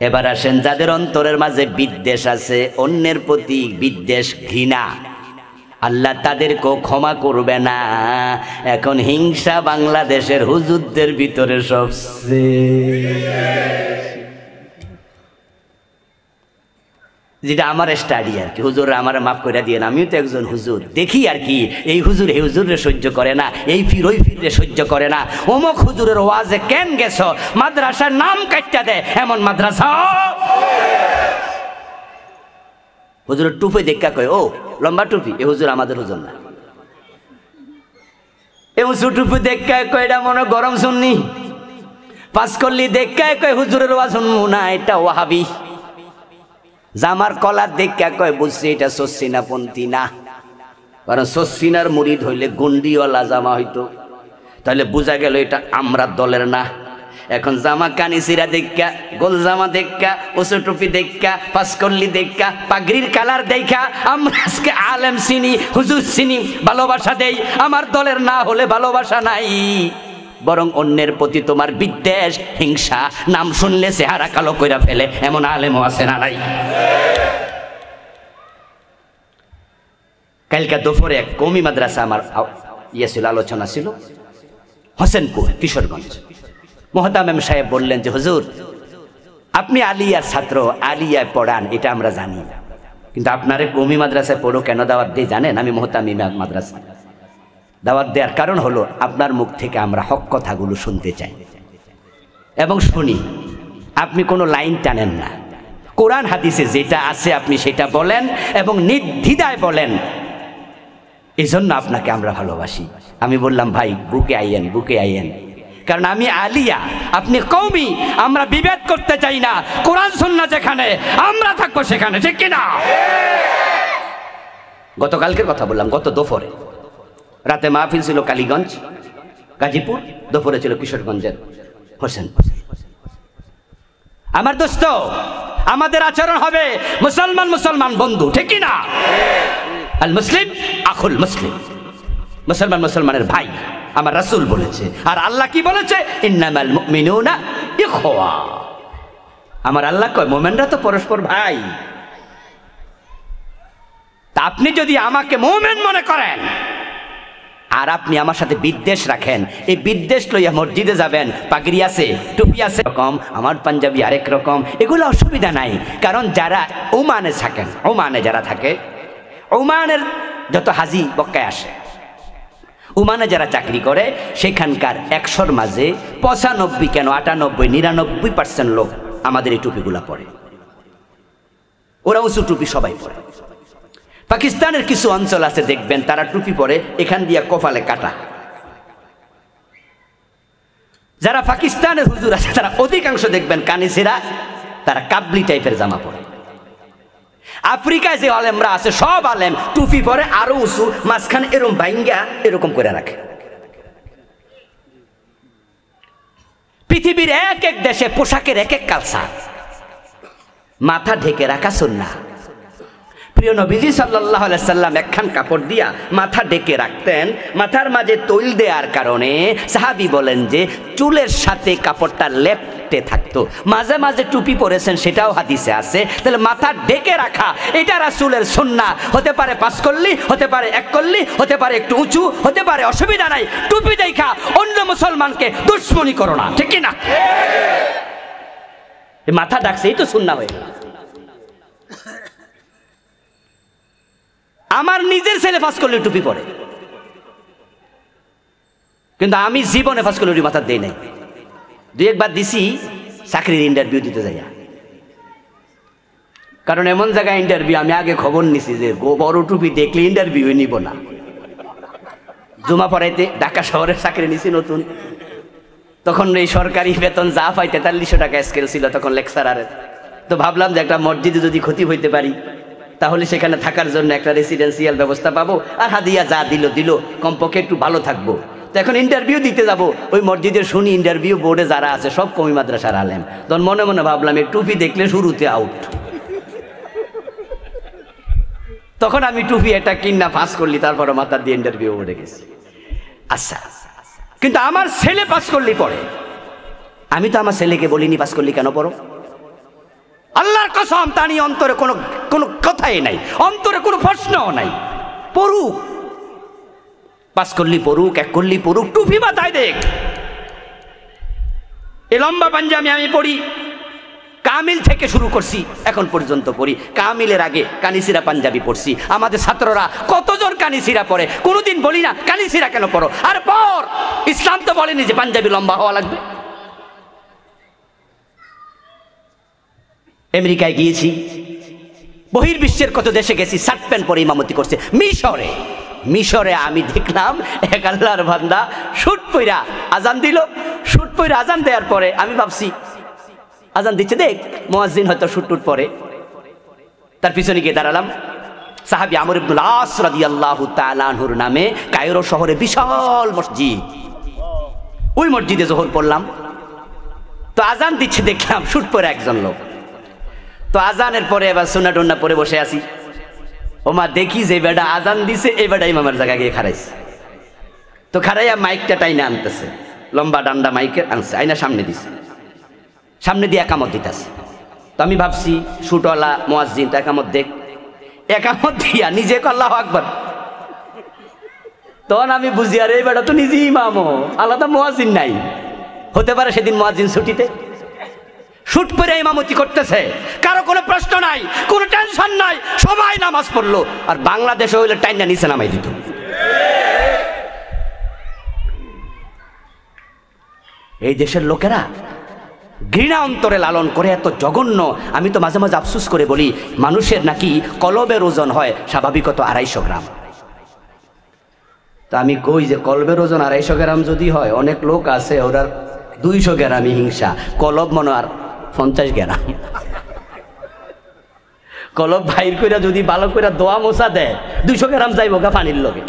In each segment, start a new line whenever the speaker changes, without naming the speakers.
এবার আসেন, যাদের অন্তরের মাঝে বিদ্বেষ আছে, অন্যের প্রতি বিদ্বেষ, ঘৃণা, আল্লাহ তাদেরকেও ক্ষমা করবে না। এখন হিংসা বাংলাদেশের হুজুরদের ভিতরে সবচেয়ে, যেটা আমার স্টাডি আর কি। হুজুর আমার মাফ করে দিয়ে, আমিও তো একজন হুজুর, দেখি আর কি, এই হুজুর এই হুজুরে সহ্য করে না, এই ফির ওই ফিরে সহ্য করে না, অমুক হুজুরের ওয়াজে কেন গেছ, মাদ্রাসার নাম কাটটা দেয় এমন মাদ্রাসা। হুজুরের টুপি দেখা কয়, ও লম্বা টুপি, এ হুজুর আমাদের হুজুর না। এ হুজুর টুপি দেখা কয় এটা মনে গরম শুননি, পাস করলি দেখা কয় হুজুরের ওয়াজ শুনবো না, এটা ওয়াহাবি। জামার কলার দেখা কয় বুঝছি এটা সসিনাপন্থী না, কারণ সসিনার মুরিদ হইলে গুন্ডিওয়ালা জামা হইতো, তাহলে বোঝা গেল এটা আমরা দলের না। এখন জামা কানিসিরা দেখা, গোল জামা দেখা, উঁচু টুপি দেখা, পাঁচকল্লি দেখা, পাগড়ির কালার দেখা আমরা আজকে আলেম চিনি, হুজুর চিনি, ভালোবাসা দেই। আমার দলের না হলে ভালোবাসা নাই, বরং অন্যের প্রতি তোমার বিদ্বেষ, হিংসা, নাম শুনলে চেহারা কালো কইরা ফেলে এমন আলেমও আছে না নাই? কালকা দুপুরে এক কওমি মাদ্রাসা আমার ছিল, আলোচনা ছিল, হোসেনপুর, কিশোরগঞ্জ। মোহতামেম সাহেব বললেন যে হুজুর আপনি আলিয়ার ছাত্র, আলিয়ায় পড়ান এটা আমরা জানি, কিন্তু আপনারে কওমি মাদ্রাসায় পড়ো কেন দাওয়াত দিয়ে জানেন? আমি মোহতামিম মাদ্রাসা দাওয়াত দেওয়ার কারণ হলো আপনার মুখ থেকে আমরা হক কথাগুলো শুনতে চাই এবং শুনি। আপনি কোনো লাইন টানেন না, কোরআন হাদিসে যেটা আছে আপনি সেটা বলেন এবং নির্দ্বিধায় বলেন, এজন্য আপনাকে আমরা ভালোবাসি। আমি বললাম ভাই বুকে আইয়েন, বুকে আইয়েন, কারণ আমি আলিয়া, আপনি কওমি, আমরা বিভেদ করতে চাই না। কোরআন সুন্নাহ যেখানে আমরা থাকবো সেখানে, ঠিক কিনা? গতকালকের কথা বললাম, গত দুপুরে রাতে মাহফিল ছিল কালীগঞ্জ, গাজীপুর, দুপুরে ছিল কিশোরগঞ্জের হোসেনপুর। আমার দোস্ত, আমাদের আচরণ হবে মুসলমান মুসলমান বন্ধু, ঠিক কিনা? আল মুসলিম আখুল মুসলিম, মুসলমান মুসলমানের ভাই, আমার রাসূল বলেছে। আর আল্লাহ কি বলেছে? ইন্নামাল মুমিনুনা ইখওয়া। আমার আল্লাহ কয় মুমিনরা তো পরস্পর ভাই। তা আপনি যদি আমাকে মুমিন মনে করেন আর আপনি আমার সাথে বিদ্বেষ রাখেন, এই বিদ্বেষ লইয়া মসজিদে যাবেন, পাগড়ি আছে, টুপি আছে রকম, আমার পাঞ্জাবি আরেক রকম, এগুলো অসুবিধা নাই। কারণ যারা ওমানে থাকেন, ওমানে যারা থাকে, ওমানের যত হাজি বক্কায় আসে, ওমানে যারা চাকরি করে, সেখানকার 100-র মাঝে 95 কেন 98, 99% লোক আমাদের এই টুপিগুলা পরে। ওরা উঁচু টুপি সবাই পরে। পাকিস্তানের কিছু অঞ্চল আছে দেখবেন তারা টুপি পরে, এখান দিয়া কপালে কাটা। যারা পাকিস্তানের হুজুর আছে তারা অধিকাংশ দেখবেন কানিসেরা, তারা কাবলি টাইপের জামা পরে। আফ্রিকায় যে আলেমরা আছে সব আলেম টুপি পরে, আরো উঁচু, মাঝখানে এরকম বাইঙ্গা এরকম করে রাখে। পৃথিবীর এক এক দেশে পোশাকের এক এক কালচার, মাথা ঢেকে রাখা সুন্নাহ। প্রিয় নবীজি সাল্লাল্লাহু আলাইহি সাল্লাম একখান কাপড় দিয়া মাথা ঢেকে রাখতেন। মাথার মাঝে তৈল দেওয়ার কারণে সাহাবী বলেন যে চুলের সাথে কাপড়টা লেপটে থাকতো। মাঝে মাঝে টুপি পরেছেন, সেটাও হাদিসে আছে। তাহলে মাথা ঢেকে রাখা এটা রাসূলের সুন্নাহ। হতে পারে 5 কল্লি, হতে পারে 1 কল্লি, হতে পারে একটু উঁচু, হতে পারে, অসুবিধা নাই। টুপি দেখা অন্য মুসলমানকে দুশ্মনী করো না, ঠিক কি না? মাথা ডাকছে, এই তো সুন্নাহ হয়ে গেল। আমার নিজের ছেলে 5 কল্লি টুপি পরে, কিন্তু আমি জীবনে 5 কল্লি মাথা দেই নাই। 2-1 বার দিছি চাকরির ইন্টারভিউ দিতে যাইয়া, কারণ এমন জায়গায় ইন্টারভিউ আমি আগে খবর নিছি যে বড় টুপি দেখলে ইন্টারভিউ নিব না। জুমা পড়াইতে ঢাকা শহরে চাকরি নিছি নতুন, তখন এই সরকারি বেতন যা পাই 4300 টাকা স্কেল ছিল তখন লেকচারারের। তো ভাবলাম যে একটা মসজিদে যদি ক্ষতি হইতে পারি তাহলে সেখানে থাকার জন্য একটা রেসিডেন্সিয়াল ব্যবস্থা পাবো, আর হাদিয়া যা দিল কমপক্ষে একটু ভালো থাকবো। তো এখন ইন্টারভিউ দিতে যাব, ওই মসজিদের শুনি ইন্টারভিউ বোর্ডে যারা আছে সব কওমি মাদ্রাসার আলেম। তখন মনে মনে ভাবলাম এই টুপি দেখলে শুরুতে আউট। তখন আমি টুপি এটা কিনা 5 করলি, তারপরে মাথা দিয়ে ইন্টারভিউ বোর্ডে গেছি। আচ্ছা, কিন্তু আমার ছেলে 5 করলি পড়ে, আমি তো আমার ছেলেকে বলিনি 5 করলি কেন পড়ো। কসম, তা নিয়ে অন্তরে কোনো কোনো কথাই নাই, অন্তরে কোনো প্রশ্নও নাই। পড়ুক, পাস করলি পড়ুক, এক করলি পড়ুক, টুপি মাথায় দেখ। এই লম্বা পাঞ্জাবি আমি পড়ি, কামিল থেকে শুরু করছি, এখন পর্যন্ত পড়ি। কামিলের আগে কানিসিরা পাঞ্জাবি পড়ছি। আমাদের ছাত্ররা কতজন কানিসিরা পড়ে, কোনোদিন বলি না কানিসিরা কেন পড়ো, আর পর। ইসলাম তো বলেনি যে পাঞ্জাবি লম্বা হওয়া লাগবে। আমেরিকায় গিয়েছি, বহির্বিশ্বের কত দেশে গেছি, শার্ট প্যান্ট পরে ইমামতি করছে। মিশরে আমি দেখলাম এক আল্লাহর বান্দা শুট পইরা আজান দিল। শুট পইরা আজান দেওয়ার পরে আমি ভাবছি আজান দিচ্ছে, দেখ মুয়াজ্জিন হয়তো শুট টুট পরে। তার পিছনে গিয়ে দাঁড়ালাম। সাহাবী আমর ইবনুল আস রাদিয়াল্লাহু তাআলা আনহুর নামে কায়রো শহরে বিশাল মসজিদ, ওই মসজিদে জোহর পড়লাম। তো আজান দিচ্ছে, দেখলাম শুট পরে একজন লোক। তো আজানের পরে এবার সুন্নাহ টুন্নাহ পরে বসে আছি। ওমা দেখি যে বেটা আজান দিছে, এই বেটা ইমামের জায়গা গিয়ে খাড়াইছে। তো খাড়াইয়া মাইকটা টাইনে আনতেছে, লম্বা ডান্ডা মাইকের আনছে, আইনা সামনে দিছে, সামনে দিয়ে একামত দিতেছে। তো আমি ভাবছি শুটওয়ালা মুয়াজ্জিন একামত দেখ, একামত দিয়া নিজে আল্লাহু আকবার। তখন আমি বুঝি আর এই বেটা তো নিজে ইমামও, আলাদা মুয়াজ্জিন নাই। হতে পারে সেদিন মুয়াজ্জিন ছুটিতে, শুট পরে ইমামতি করতেছে, কারো কোনো প্রশ্ন নাই, কোনো টেনশন নাই, সবাই নামাজ পড়লো। আর বাংলাদেশে হইলে টাইনা নিচে নামাই দিত। এই দেশের লোকেরা ঘৃণা অন্তরে লালন করে এত জঘন্য। আমি তো মাঝে মাঝে আফসোস করে বলি, মানুষের নাকি কলবের ওজন হয় স্বাভাবিকত 250 গ্রাম। তা আমি কই যে কলবের ওজন 250 গ্রাম যদি হয়, অনেক লোক আছে ওরা 200 গ্রামই হিংসা, কলব মনে আর 50 গ্রাম। কলব বাইর করে যদি ভালো করে দোয়া মোছা দেয়, 200 গ্রাম যাইব গা পানির লগে।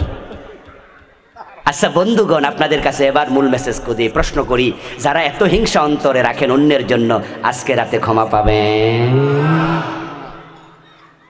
আচ্ছা বন্ধুগণ, আপনাদের কাছে এবার মূল মেসেজ করে প্রশ্ন করি, যারা এত হিংসা অন্তরে রাখেন অন্যের জন্য, আজকে রাতে ক্ষমা পাবেন?